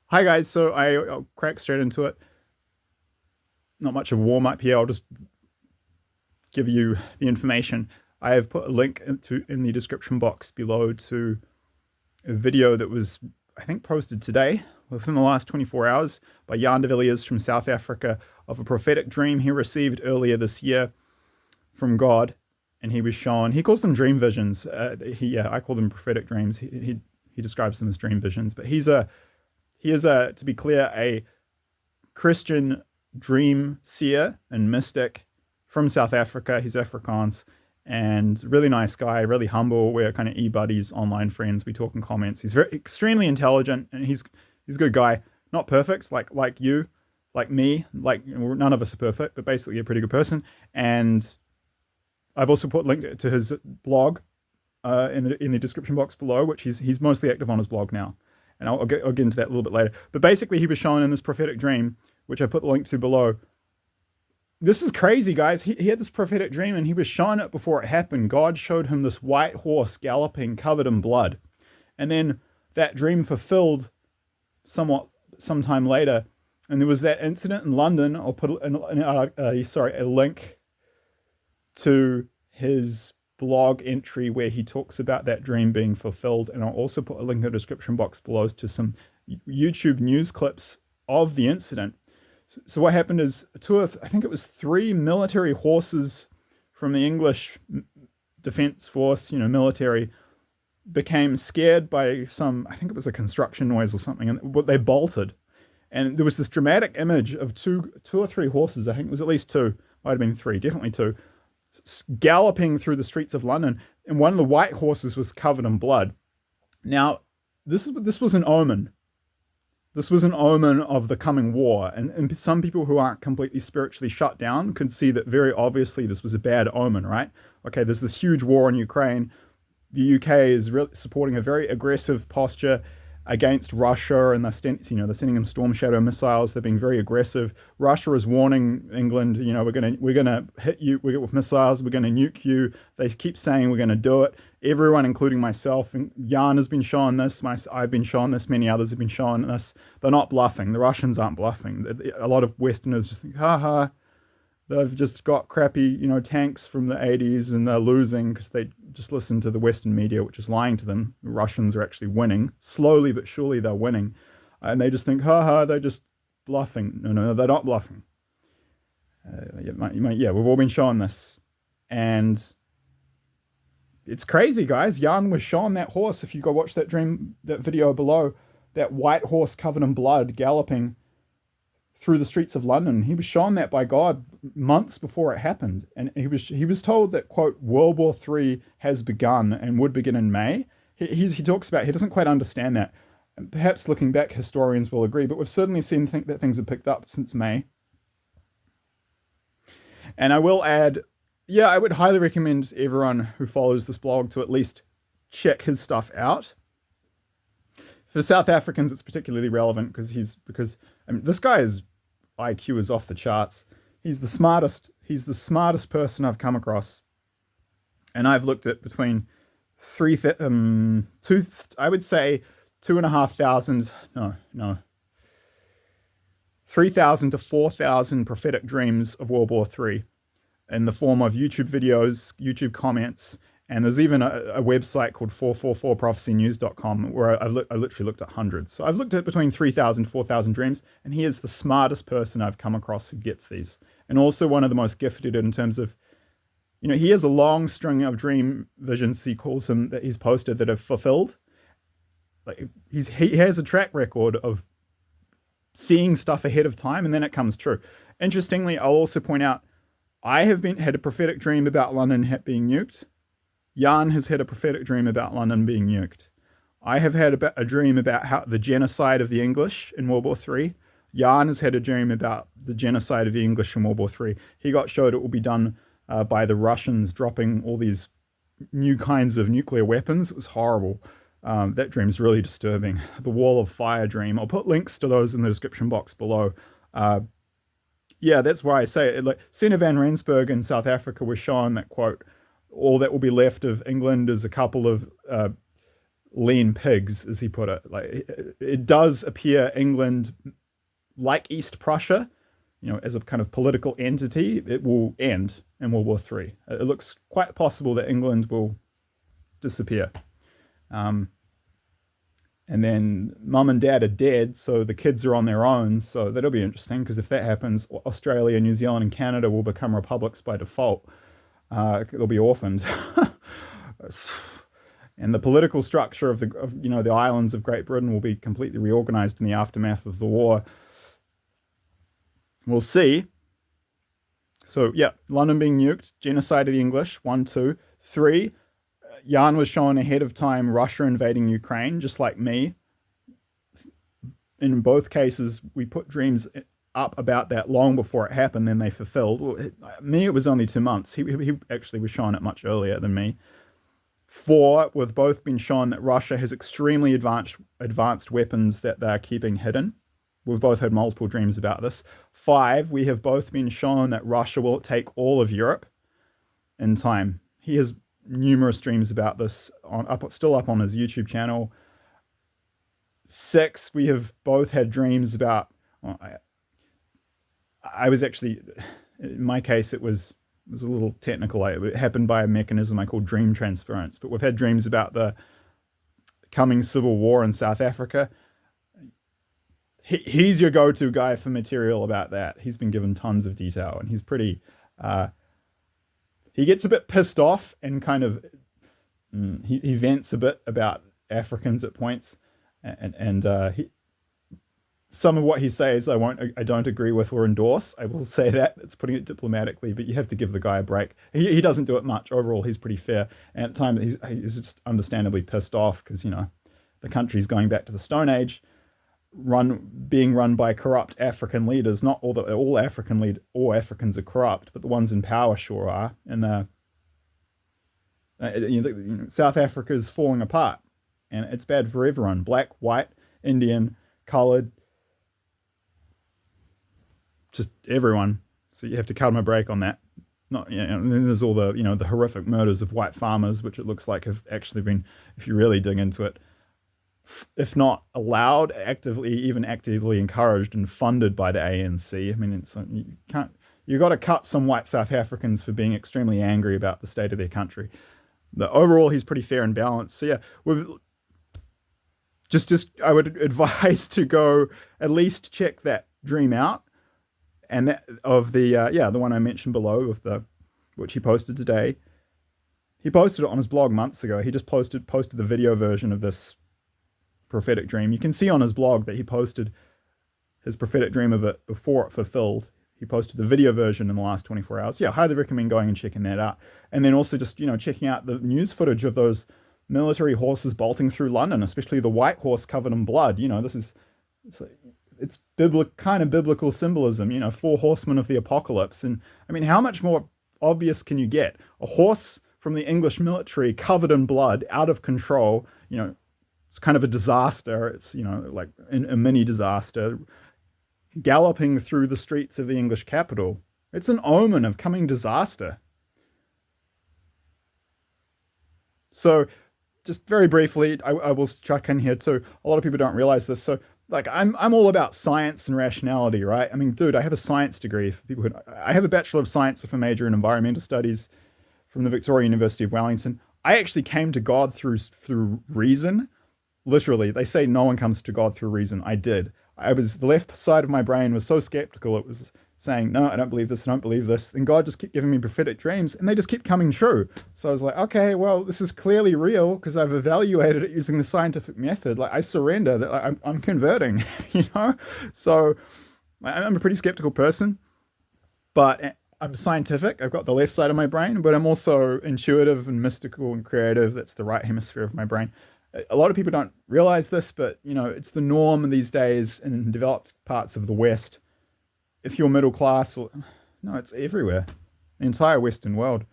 Hi guys, so I'll crack straight into it. Not much of a warm up here. I'll just give you the information. I have put a link in the description box below to a video that was, I think, posted today within the last 24 hours by Jan de Villiers from South Africa of a prophetic dream he received earlier this year from God, and he was shown. He calls them dream visions. I call them prophetic dreams. He describes them as dream visions, but he is a, to be clear, a Christian dream seer and mystic from South Africa. He's Afrikaans and really nice guy, really humble. We're kind of e-buddies, online friends. We talk in comments. He's very extremely intelligent and he's a good guy. Not perfect, like you, like me, like none of us are perfect, but basically a pretty good person. And I've also put a link to his blog in the description box below, which he's mostly active on his blog now, and I'll get into that a little bit later. But basically, he was shown in this prophetic dream, which I put the link to below. This is crazy, guys. He had this prophetic dream, and he was shown it before it happened. God showed him this white horse galloping, covered in blood, and then that dream fulfilled somewhat sometime later. And there was that incident in London. I'll put a link to his blog entry where he talks about that dream being fulfilled. And I'll also put a link in the description box below to some YouTube news clips of the incident. So what happened is I think it was three military horses from the English Defence Force, military, became scared by some, I think it was a construction noise or something, and they bolted. And there was this dramatic image of two or three horses. I think it was at least two, might have been three, definitely two, galloping through the streets of London, and one of the white horses was covered in blood. Now, this was an omen. This was an omen of the coming war, and some people who aren't completely spiritually shut down could see that very obviously this was a bad omen, right? Okay, there's this huge war in Ukraine. The UK is really supporting a very aggressive posture against Russia, and they're sending them Storm Shadow missiles. They're being very aggressive. Russia is warning England, we're gonna hit you with missiles. We're gonna nuke you. They keep saying we're gonna do it. Everyone, including myself, and Jan has been shown this. I've been shown this. Many others have been shown this. They're not bluffing. The Russians aren't bluffing. A lot of Westerners just think, ha ha. They've just got crappy, tanks from the 80s and they're losing because they just listen to the Western media, which is lying to them. The Russians are actually winning. Slowly but surely they're winning. And they just think, ha ha, they're just bluffing. No, they're not bluffing. Yeah, we've all been shown this. And it's crazy, guys. Jan was shown that horse. If you go watch that video below, that white horse covered in blood galloping through the streets of London. He was shown that by God months before it happened, and he was told that, quote, World War III has begun and would begin in May. He talks about, he doesn't quite understand that. And perhaps looking back, historians will agree, but we've certainly seen that things have picked up since May. And I will add, yeah, I would highly recommend everyone who follows this blog to at least check his stuff out. For South Africans, it's particularly relevant because this guy's IQ is off the charts. He's the smartest. He's the smartest person I've come across, and I've looked at between I would say 2,500. No, 3,000 to 4,000 prophetic dreams of World War III in the form of YouTube videos, YouTube comments, and there's even a website called 444prophecynews.com where I literally looked at hundreds. So I've looked at between 3,000 to 4,000 dreams, and he is the smartest person I've come across who gets these. And also one of the most gifted in terms of, he has a long string of dream visions, he calls them, that he's posted that have fulfilled. Like he has a track record of seeing stuff ahead of time, and then it comes true. Interestingly, I'll also point out, I have had a prophetic dream about London being nuked. Jan has had a prophetic dream about London being nuked. I have had a dream about how the genocide of the English in World War III. Jan has had a dream about the genocide of the English in World War III. He got showed it will be done by the Russians dropping all these new kinds of nuclear weapons. It was horrible. That dream's really disturbing. The Wall of Fire dream. I'll put links to those in the description box below. Yeah, that's why I say it. Like Senator Van Rensburg in South Africa was shown that, quote, all that will be left of England is a couple of lean pigs, as he put it. Like it does appear England, like East Prussia, as a kind of political entity, it will end in World War III. It looks quite possible that England will disappear. And then mum and dad are dead, so the kids are on their own. So that'll be interesting, because if that happens, Australia, New Zealand, and Canada will become republics by default. They'll be orphaned. And the political structure of the islands of Great Britain will be completely reorganized in the aftermath of the war. We'll see. So yeah, London being nuked, genocide of the English, 1, 2, 3. Jan was shown ahead of time Russia invading Ukraine, just like me. In both cases, we put dreams up about that long before it happened, then they fulfilled. Well, it was only 2 months. He actually was shown it much earlier than me. 4, we've both been shown that Russia has extremely advanced weapons that they're keeping hidden. We've both had multiple dreams about this. 5, we have both been shown that Russia will take all of Europe in time. He has numerous dreams about this still up on his YouTube channel. 6, we have both had dreams about. Well, I was actually, in my case, it was a little technical. It happened by a mechanism I call dream transference. But we've had dreams about the coming civil war in South Africa. He's your go-to guy for material about that. He's been given tons of detail, and he's pretty. He gets a bit pissed off and kind of he vents a bit about Africans at points, and some of what he says I don't agree with or endorse. I will say that. It's putting it diplomatically, but you have to give the guy a break. He doesn't do it much. Overall, he's pretty fair, and at times he's just understandably pissed off because the country's going back to the Stone Age, being run by corrupt African leaders. Not all Africans are corrupt, but the ones in power sure are. And South Africa is falling apart, and it's bad for everyone: black, white, Indian, colored, just everyone. So you have to cut them a break on that. And then there's all the the horrific murders of white farmers, which it looks like have actually been, if you really dig into it, if not allowed, even actively encouraged and funded by the ANC. I mean, you've got to cut some white South Africans for being extremely angry about the state of their country. But overall, he's pretty fair and balanced. So yeah, I would advise to go at least check that dream out, and that of the one I mentioned below which he posted today. He posted it on his blog months ago. He just posted the video version of this prophetic dream. You can see on his blog that he posted his prophetic dream of it before it fulfilled. He posted the video version in the last 24 hours. Yeah, highly recommend going and checking that out. And then also just, checking out the news footage of those military horses bolting through London, especially the white horse covered in blood. It's biblical symbolism, 4 horsemen of the apocalypse. And I mean, how much more obvious can you get? A horse from the English military covered in blood, out of control, it's kind of a disaster. It's, like a mini disaster, galloping through the streets of the English capital. It's an omen of coming disaster. So just very briefly, I will chuck in here too. A lot of people don't realize this. So like, I'm all about science and rationality, right? I mean, dude, I have a science degree. For people I have a Bachelor of Science with a major in environmental studies from the Victoria University of Wellington. I actually came to God through reason. Literally, they say no one comes to God through reason. I did. The left side of my brain was so skeptical. It was saying, no, I don't believe this. I don't believe this. And God just kept giving me prophetic dreams, and they just keep coming true. So I was like, okay, well, this is clearly real because I've evaluated it using the scientific method. Like, I surrender. That I'm converting, So I'm a pretty skeptical person, but I'm scientific. I've got the left side of my brain, but I'm also intuitive and mystical and creative. That's the right hemisphere of my brain. A lot of people don't realize this, but it's the norm these days in developed parts of the West. If you're middle class, it's everywhere, the entire Western world.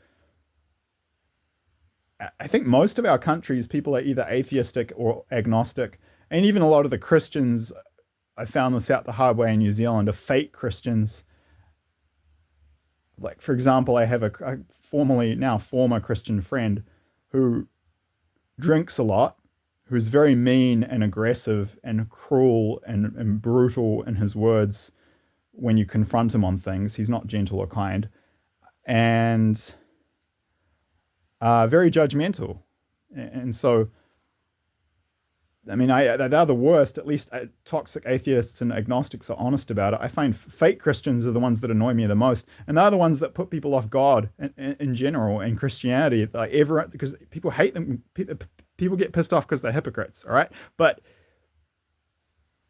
I think most of our countries, people are either atheistic or agnostic, and even a lot of the Christians, I found this out the hard way in New Zealand, are fake Christians. Like, for example, I have a former Christian friend who drinks a lot, who's very mean and aggressive and cruel and brutal in his words when you confront him on things. He's not gentle or kind, and very judgmental. And so, I mean, they're the worst. At least toxic atheists and agnostics are honest about it. I find fake Christians are the ones that annoy me the most, and they're the ones that put people off God in general and Christianity. Like everyone, because people hate them. People get pissed off because they're hypocrites. All right, but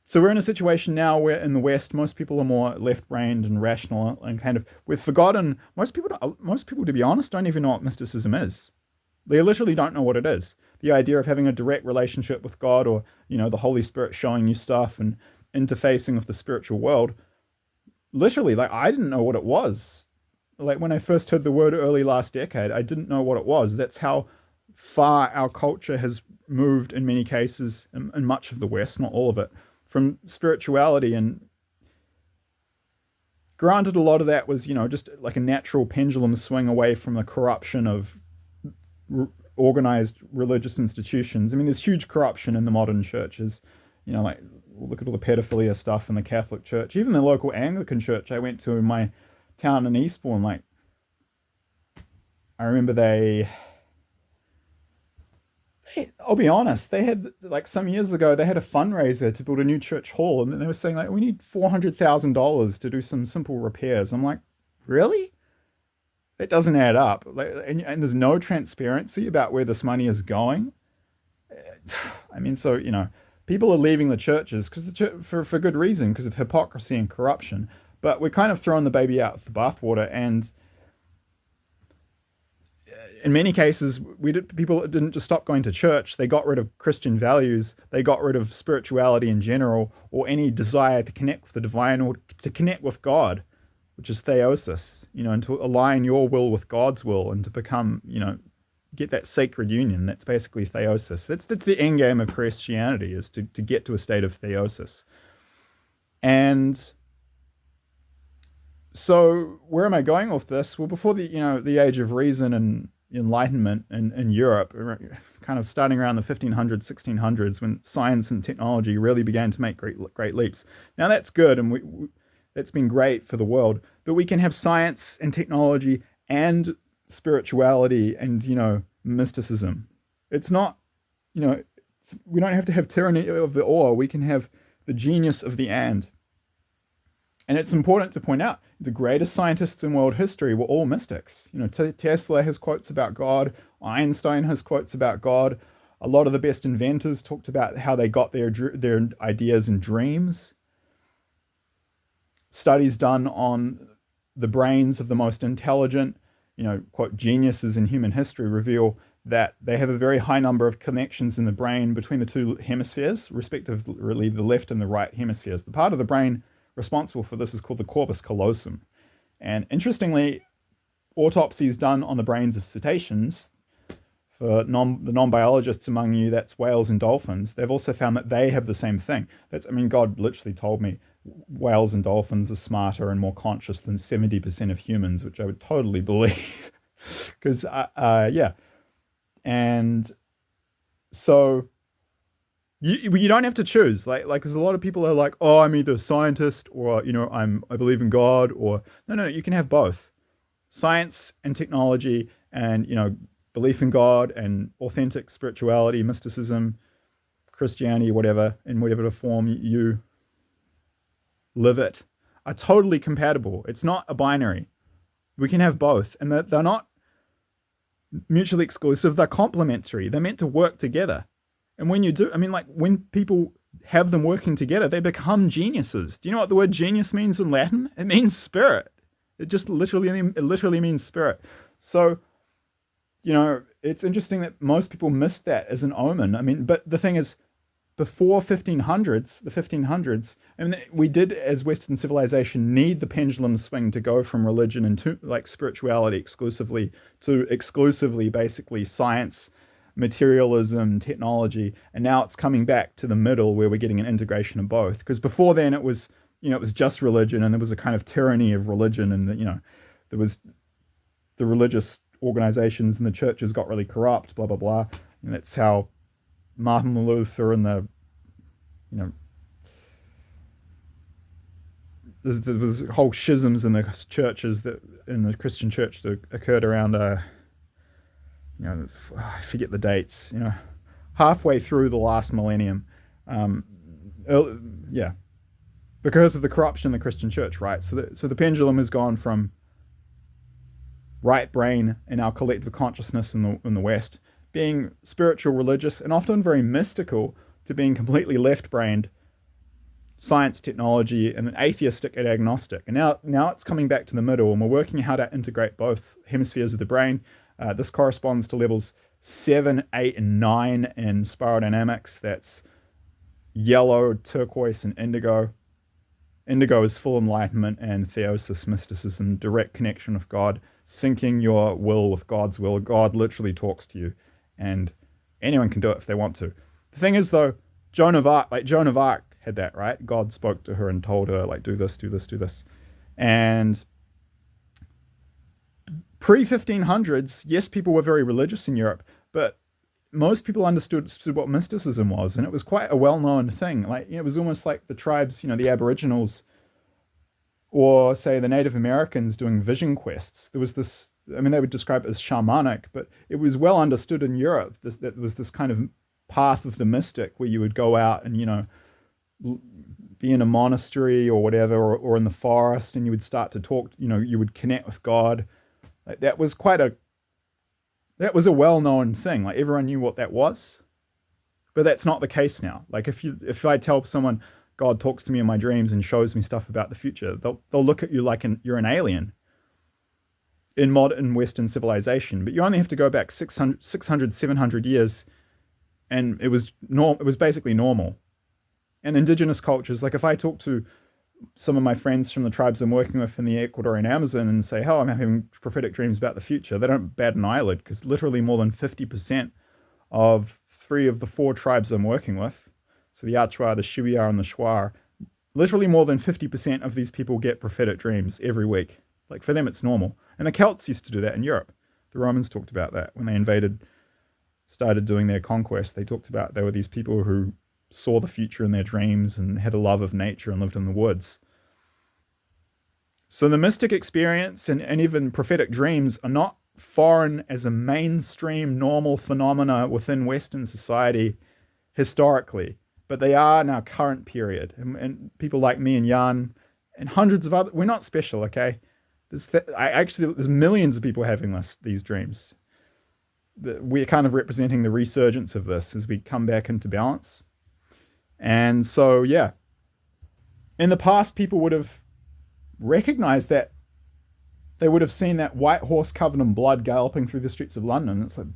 so we're in a situation now where in the West, most people are more left-brained and rational and kind of we've forgotten. Most people, to be honest, don't even know what mysticism is. They literally don't know what it is. The idea of having a direct relationship with God, or the Holy Spirit showing you stuff and interfacing with the spiritual world. Literally, like I didn't know what it was. Like when I first heard the word early last decade, I didn't know what it was. That's how far our culture has moved in many cases, in much of the West, not all of it, from spirituality. And granted, a lot of that was, just like a natural pendulum swing away from the corruption of organized religious institutions. I mean, there's huge corruption in the modern churches. Like look at all the pedophilia stuff in the Catholic Church, even the local Anglican church I went to in my town in Eastbourne. Like, I remember I'll be honest, they had like some years ago they had a fundraiser to build a new church hall, and they were saying like we need $400,000 to do some simple repairs. I'm like, really? It doesn't add up. Like, and there's no transparency about where this money is going. I mean, so people are leaving the churches because the church, for good reason, because of hypocrisy and corruption. But we're kind of throwing the baby out with the bathwater, and in many cases, people didn't just stop going to church. They got rid of Christian values. They got rid of spirituality in general, or any desire to connect with the divine or to connect with God, which is theosis, and to align your will with God's will and to become, get that sacred union. That's basically theosis. That's the end game of Christianity, is to get to a state of theosis. And so where am I going with this? Well, before the age of reason and enlightenment in Europe, kind of starting around the 1500s, 1600s, when science and technology really began to make great leaps. Now that's good, and that's been great for the world, but we can have science and technology and spirituality and mysticism. It's not, we don't have to have tyranny of the or. We can have the genius of the and. And it's important to point out the greatest scientists in world history were all mystics. Tesla has quotes about God. Einstein has quotes about God. A lot of the best inventors talked about how they got their ideas in dreams. Studies done on the brains of the most intelligent, quote, geniuses in human history reveal that they have a very high number of connections in the brain between the two hemispheres, respectively the left and the right hemispheres. The part of the brain responsible for this is called the corpus callosum. And interestingly, autopsies done on the brains of cetaceans, for the non-biologists among you, that's whales and dolphins, they've also found that they have the same thing. God literally told me whales and dolphins are smarter and more conscious than 70% of humans, which I would totally believe. Because, yeah. And so you don't have to choose. Like, because a lot of people are like, oh, I'm either a scientist or, I believe in God, or no, you can have both. Science and technology and, belief in God and authentic spirituality, mysticism, Christianity, whatever, in whatever form you live it, are totally compatible. It's not a binary. We can have both. And they're not mutually exclusive. They're complementary. They're meant to work together. And when you do, when people have them working together, they become geniuses. Do you know what the word genius means in Latin? It means spirit. It literally means spirit. So, it's interesting that most people miss that as an omen. But the thing is, before the 1500s, we did, as Western civilization, need the pendulum swing to go from religion into like spirituality exclusively to exclusively basically science, materialism, technology, and now it's coming back to the middle where we're getting an integration of both. Because before then it was just religion, and there was a kind of tyranny of religion, and there was the religious organizations and the churches got really corrupt, blah blah blah, and that's how Martin Luther and the, you know, there's whole schisms in the churches that in the Christian church that occurred around, I forget the dates, halfway through the last millennium. Um, yeah, because of the corruption in the Christian church, right? So the pendulum has gone from right brain in our collective consciousness in the West, being spiritual, religious, and often very mystical, to being completely left-brained, science, technology, and atheistic and agnostic. And now it's coming back to the middle, and we're working out how to integrate both hemispheres of the brain. This corresponds to levels 7, 8, and 9 in spiral dynamics. That's yellow, turquoise, and indigo. Indigo is full enlightenment and theosis, mysticism, direct connection with God, syncing your will with God's will. God literally talks to you, and anyone can do it if they want to. The thing is, though, Joan of Arc had that, right? God spoke to her and told her, like, do this, do this, do this. And pre-1500s, yes, people were very religious in Europe, but most people understood what mysticism was, and it was quite a well-known thing. Like, it was almost like the tribes, the Aboriginals, or say the Native Americans doing vision quests. There was this, they would describe it as shamanic, but it was well understood in Europe that there was this kind of path of the mystic where you would go out and, be in a monastery or whatever, or in the forest, and you would start to talk, you would connect with God. Like, that was a well-known thing. Like, everyone knew what that was, but that's not the case now. Like, if I tell someone God talks to me in my dreams and shows me stuff about the future, they'll look at you like you're an alien in modern Western civilization. But you only have to go back 600, 700 years, and it was basically normal. And indigenous cultures, like if I talk to some of my friends from the tribes I'm working with in the Ecuadorian Amazon and say, I'm having prophetic dreams about the future, they don't bat an eyelid, because literally more than 50% of 3 of the 4 tribes I'm working with, so the Achua, the Shuar, and the Shuar, literally more than 50% of these people get prophetic dreams every week. Like, for them, it's normal. And the Celts used to do that in Europe. The Romans talked about that when they started doing their conquest. They talked about there were these people who saw the future in their dreams and had a love of nature and lived in the woods. So the mystic experience and even prophetic dreams are not foreign as a mainstream normal phenomena within Western society historically, but they are in our current period. And people like me and Jan and hundreds of other, we're not special, okay? There's millions of people having these dreams. We're kind of representing the resurgence of this as we come back into balance. And so, yeah, in the past, people would have recognized that. They would have seen that white horse covered in blood galloping through the streets of London. It's like,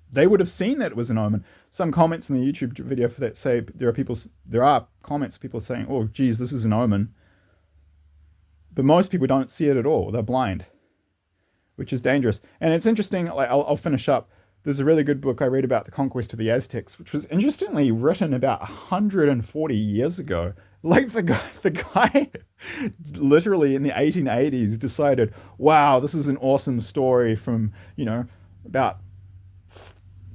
they would have seen that it was an omen. Some comments in the YouTube video for that say there are comments, people saying, oh, geez, this is an omen. But most people don't see it at all. They're blind, which is dangerous. And it's interesting, like, I'll finish up. There's a really good book I read about the conquest of the Aztecs, which was interestingly written about 140 years ago. Like, the guy literally in the 1880s decided, wow, this is an awesome story from, about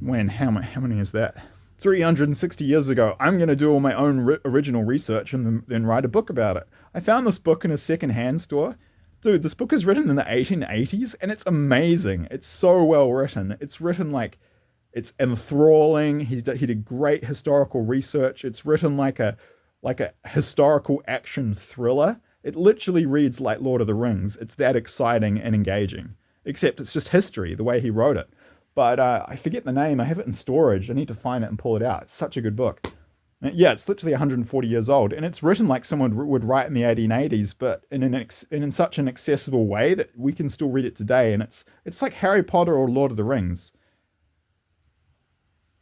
how many is that? 360 years ago. I'm going to do all my own original research and then write a book about it. I found this book in a secondhand store. Dude, this book is written in the 1880s, and it's amazing. It's so well written. It's written like, it's enthralling. He did great historical research. It's written like a historical action thriller. It literally reads like Lord of the Rings. It's that exciting and engaging. Except it's just history, the way he wrote it. But I forget the name. I have it in storage. I need to find it and pull it out. It's such a good book. Yeah, it's literally 140 years old, and it's written like someone would write in the 1880s, but in such an accessible way that we can still read it today. And it's like Harry Potter or Lord of the Rings,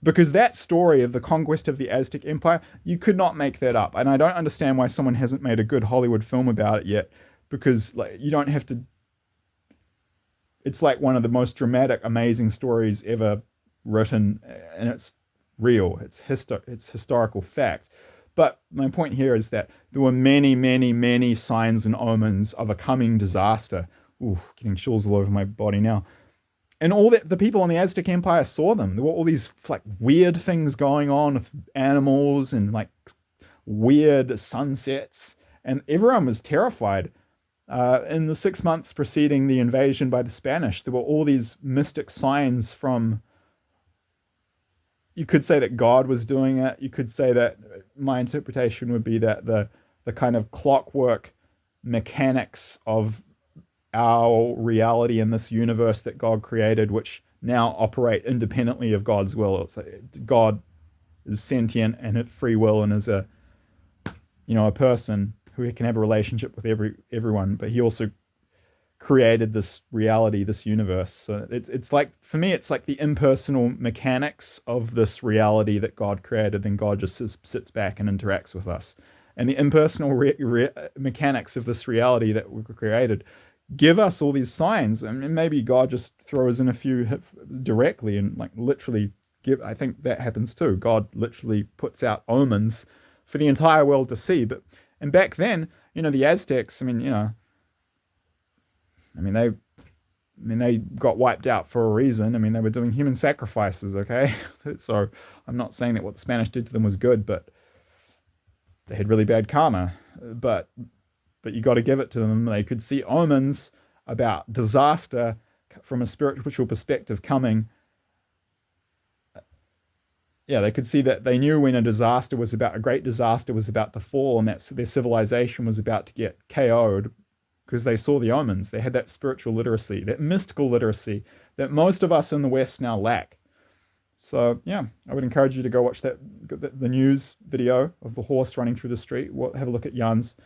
because that story of the conquest of the Aztec Empire, you could not make that up. And I don't understand why someone hasn't made a good Hollywood film about it yet, because like, you don't have to. It's like one of the most dramatic, amazing stories ever written, and it's real. It's historical fact. But my point here is that there were many, many, many signs and omens of a coming disaster. Ooh, getting chills all over my body now. And all that the people in the Aztec Empire saw them. There were all these like weird things going on with animals and like weird sunsets, and everyone was terrified. In the 6 months preceding the invasion by the Spanish, there were all these mystic signs from. You could say that God was doing it. You could say that my interpretation would be that the kind of clockwork mechanics of our reality in this universe that God created, which now operate independently of God's will. It's like God is sentient and at free will and is a person who can have a relationship with everyone, but he also created this reality, this universe. So it's like, for me, it's like the impersonal mechanics of this reality that God created. Then God just sits back and interacts with us. And the impersonal mechanics of this reality that we created give us all these signs. I mean, maybe God just throws in a few directly and like literally give. I think that happens too. God literally puts out omens for the entire world to see. And back then, the Aztecs. They got wiped out for a reason. They were doing human sacrifices, okay? So I'm not saying that what the Spanish did to them was good, but they had really bad karma. But you got to give it to them. They could see omens about disaster from a spiritual perspective coming. Yeah, they could see that. They knew when a great disaster was about to fall, and that their civilization was about to get KO'd, because they saw the omens. They had that spiritual literacy, that mystical literacy that most of us in the West now lack. So yeah, I would encourage you to go watch the news video of the horse running through the street. Have a look at Jan's,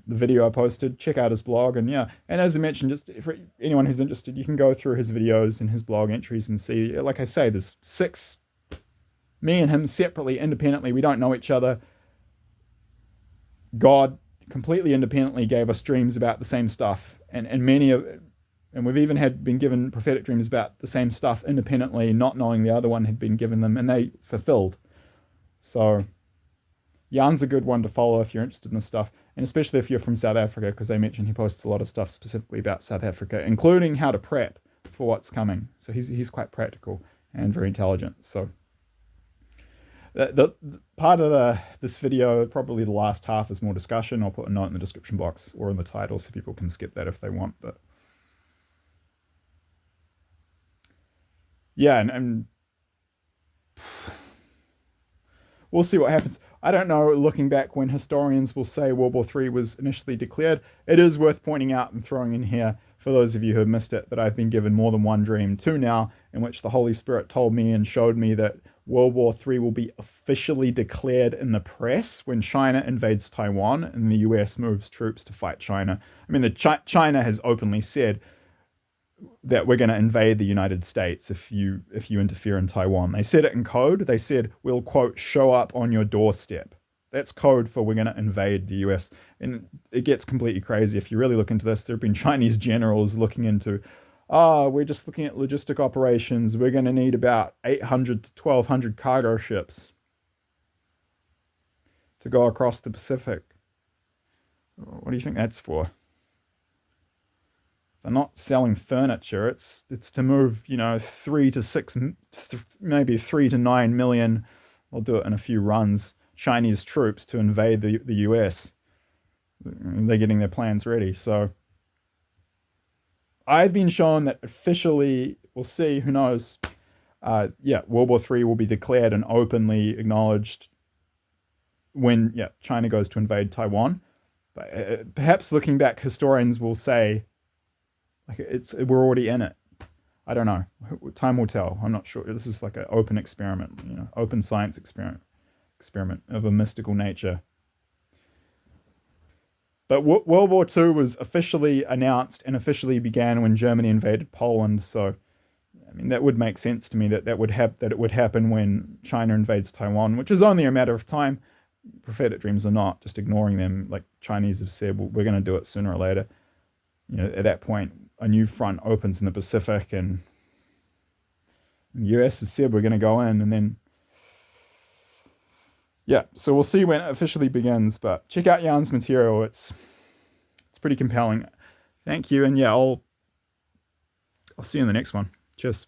the video I posted. Check out his blog, and as I mentioned, just for anyone who's interested, you can go through his videos and his blog entries and see. Like I say, there's 6, me and him separately, independently. We don't know each other. God completely independently gave us dreams about the same stuff, and we've even been given prophetic dreams about the same stuff independently, not knowing the other one had been given them, and they fulfilled. So Jan's a good one to follow if you're interested in this stuff, and especially if you're from South Africa, because I mentioned he posts a lot of stuff specifically about South Africa, including how to prep for what's coming. So he's quite practical and very intelligent. So the part of this video, probably the last half, is more discussion. I'll put a note in the description box or in the title so people can skip that if they want. But yeah, and we'll see what happens. I don't know, looking back, when historians will say World War III was initially declared. It is worth pointing out and throwing in here, for those of you who have missed it, that I've been given more than one dream, 2 now, in which the Holy Spirit told me and showed me that World War III will be officially declared in the press when China invades Taiwan and the US moves troops to fight China. China has openly said that we're going to invade the United States if you interfere in Taiwan. They said it in code. They said, we'll, quote, show up on your doorstep. That's code for we're going to invade the US. And it gets completely crazy. If you really look into this, there have been Chinese generals looking into, we're just looking at logistic operations. We're going to need about 800 to 1,200 cargo ships to go across the Pacific. What do you think that's for? They're not selling furniture. It's to move, 3 to 6, maybe 3 to 9 million. I'll do it in a few runs. Chinese troops to invade the US. They're getting their plans ready. So I've been shown that officially, we'll see, who knows. World War III will be declared and openly acknowledged when China goes to invade Taiwan. But perhaps looking back, historians will say, we're already in it. I don't know. Time will tell. I'm not sure. This is like an open experiment, open science experiment of a mystical nature. But World War II was officially announced and officially began when Germany invaded Poland. So, that would make sense to me that it would happen when China invades Taiwan, which is only a matter of time. Prophetic dreams are not just ignoring them. Like Chinese have said, well, we're going to do it sooner or later. At that point, a new front opens in the Pacific, and the US has said we're going to go in, and then so we'll see when it officially begins. But check out Jan's material; it's pretty compelling. Thank you, and I'll see you in the next one. Cheers.